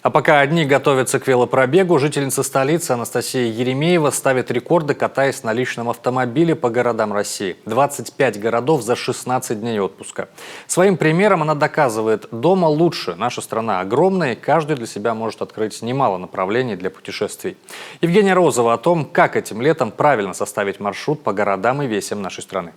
А пока одни готовятся к велопробегу, жительница столицы Анастасия Еремеева ставит рекорды, катаясь на личном автомобиле по городам России. 25 городов за 16 дней отпуска. Своим примером она доказывает, дома лучше. Наша страна огромная, и каждый для себя может открыть немало направлений для путешествий. Евгения Розова о том, как этим летом правильно составить маршрут по городам и весям нашей страны.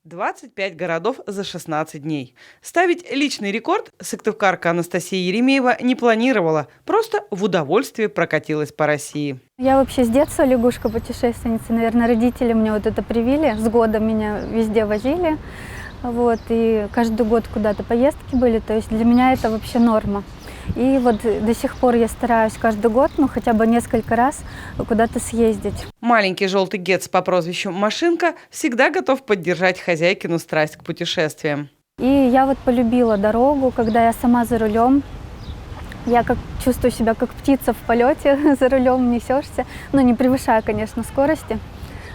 25 городов за 16 дней. Ставить личный рекорд сыктывкарка Анастасия Еремеева не планировала, просто в удовольствие прокатилась по России. Я вообще с детства лягушка-путешественница. Наверное, родители мне вот это привили. С года меня везде возили. Вот, и каждый год куда-то поездки были. То есть для меня это вообще норма. И вот до сих пор я стараюсь каждый год, хотя бы несколько раз куда-то съездить. Маленький желтый гец по прозвищу Машинка всегда готов поддержать хозяйкину страсть к путешествиям. И я вот полюбила дорогу, когда я сама за рулем. Я чувствую себя как птица в полете, за рулем несешься. Не превышая, конечно, скорости.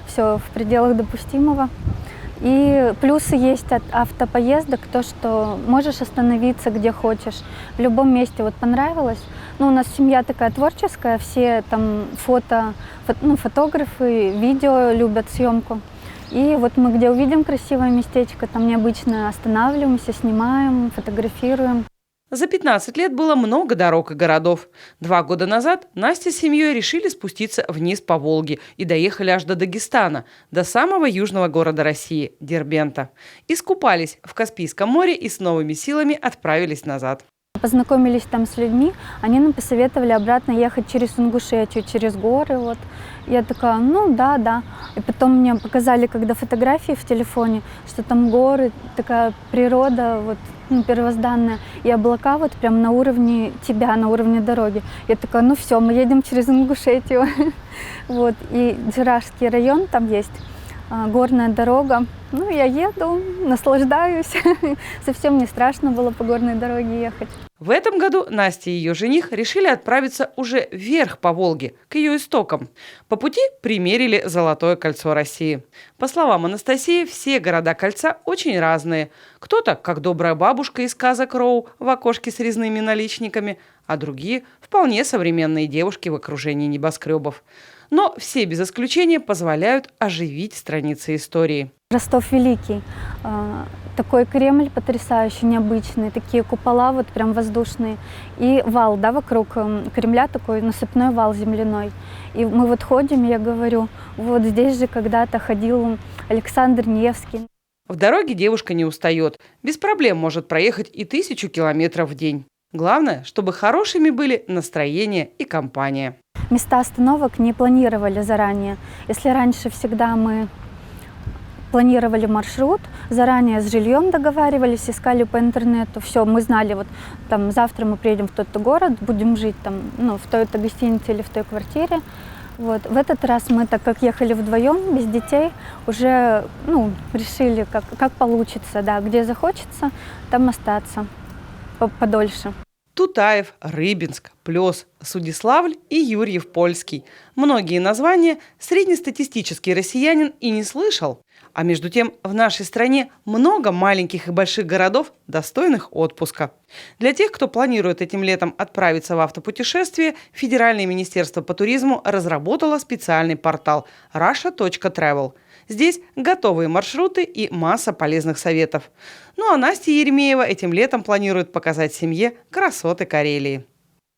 Все в пределах допустимого. И плюсы есть от автопоездок, то, что можешь остановиться где хочешь, в любом месте. Вот понравилось. У нас семья такая творческая, все там фотографы, видео любят съемку. И вот мы где увидим красивое местечко, там необычно останавливаемся, снимаем, фотографируем. За 15 лет было много дорог и городов. 2 года назад Настя с семьей решили спуститься вниз по Волге и доехали аж до Дагестана, до самого южного города России – Дербента. Искупались в Каспийском море и с новыми силами отправились назад. Познакомились там с людьми, они нам посоветовали обратно ехать через Ингушетию, через горы. Вот. Я такая, да. И потом мне показали, когда фотографии в телефоне, что там горы, такая природа, первозданная, и облака вот прям на уровне тебя, на уровне дороги. Я такая, все, мы едем через Ингушетию. Вот. И Джиражский район там есть. Горная дорога. Я еду, наслаждаюсь. Совсем не страшно было по горной дороге ехать. В этом году Настя и ее жених решили отправиться уже вверх по Волге, к ее истокам. По пути примерили Золотое кольцо России. По словам Анастасии, все города кольца очень разные. Кто-то, как добрая бабушка из сказок Роу, в окошке с резными наличниками, а другие – вполне современные девушки в окружении небоскребов. Но все без исключения позволяют оживить страницы истории. Ростов Великий. Такой Кремль потрясающий, необычный. Такие купола прям воздушные. И вал, вокруг Кремля такой насыпной вал земляной. И мы ходим, и я говорю, здесь же когда-то ходил Александр Невский. В дороге девушка не устает. Без проблем может проехать и 1000 километров в день. Главное, чтобы хорошими были настроение и компания. Места остановок не планировали заранее. Если раньше всегда мы планировали маршрут, заранее с жильем договаривались, искали по интернету, все, мы знали, там завтра мы приедем в тот-то город, будем жить там, в той-то гостинице или в той квартире. В этот раз мы, так как ехали вдвоем, без детей, уже решили, как получится, где захочется, там остаться подольше. Тутаев, Рыбинск, Плёс, Судиславль и Юрьев-Польский. Многие названия среднестатистический россиянин и не слышал. А между тем в нашей стране много маленьких и больших городов, достойных отпуска. Для тех, кто планирует этим летом отправиться в автопутешествие, Федеральное министерство по туризму разработало специальный портал russia.travel. Здесь готовые маршруты и масса полезных советов. А Настя Еремеева этим летом планирует показать семье красоты Карелии.